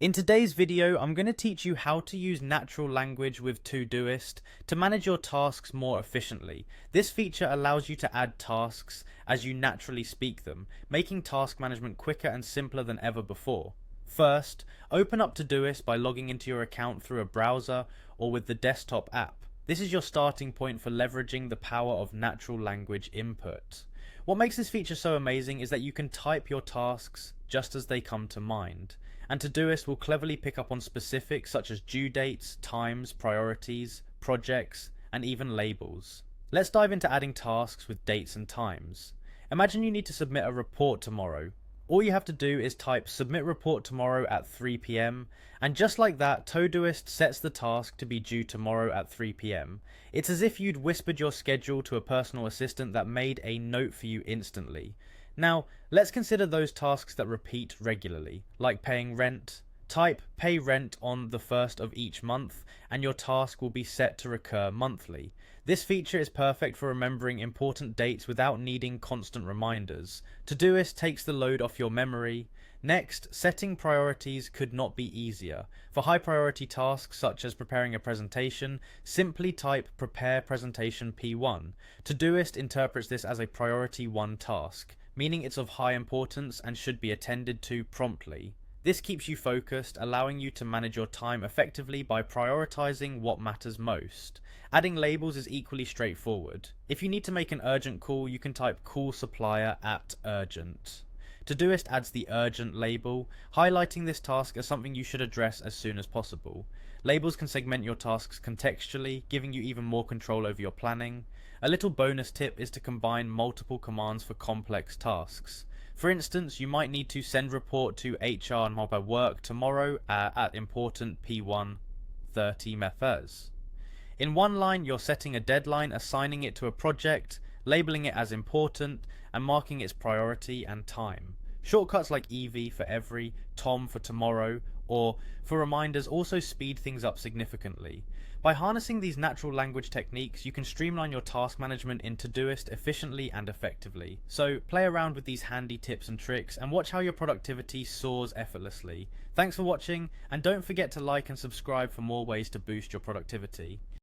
In today's video, I'm going to teach you how to use natural language with Todoist to manage your tasks more efficiently. This feature allows you to add tasks as you naturally speak them, making task management quicker and simpler than ever before. First, open up Todoist by logging into your account through a browser or with the desktop app. This is your starting point for leveraging the power of natural language input. What makes this feature so amazing is that you can type your tasks just as they come to mind, and Todoist will cleverly pick up on specifics such as due dates, times, priorities, projects, and even labels. Let's dive into adding tasks with dates and times. Imagine you need to submit a report tomorrow. All you have to do is type submit report tomorrow at 3 p.m. and just like that, Todoist sets the task to be due tomorrow at 3 p.m. It's as if you'd whispered your schedule to a personal assistant that made a note for you instantly. Now, let's consider those tasks that repeat regularly, like paying rent. Type pay rent on the first of each month and your task will be set to recur monthly. This feature is perfect for remembering important dates without needing constant reminders. Todoist takes the load off your memory. Next, setting priorities could not be easier. For high priority tasks such as preparing a presentation, simply type prepare presentation P1. Todoist interprets this as a priority 1 task, meaning it's of high importance and should be attended to promptly. This keeps you focused, allowing you to manage your time effectively by prioritizing what matters most. Adding labels is equally straightforward. If you need to make an urgent call, you can type call supplier at urgent. Todoist adds the urgent label, highlighting this task as something you should address as soon as possible. Labels can segment your tasks contextually, giving you even more control over your planning. A little bonus tip is to combine multiple commands for complex tasks. For instance, you might need to send report to HR and mobile work tomorrow at important P1 30 mefes. In one line, you're setting a deadline, assigning it to a project, labeling it as important, and marking its priority and time. Shortcuts like EV for every, Tom for tomorrow, or for reminders also speed things up significantly. By harnessing these natural language techniques, you can streamline your task management in Todoist efficiently and effectively. So play around with these handy tips and tricks and watch how your productivity soars effortlessly. Thanks for watching, and don't forget to like and subscribe for more ways to boost your productivity.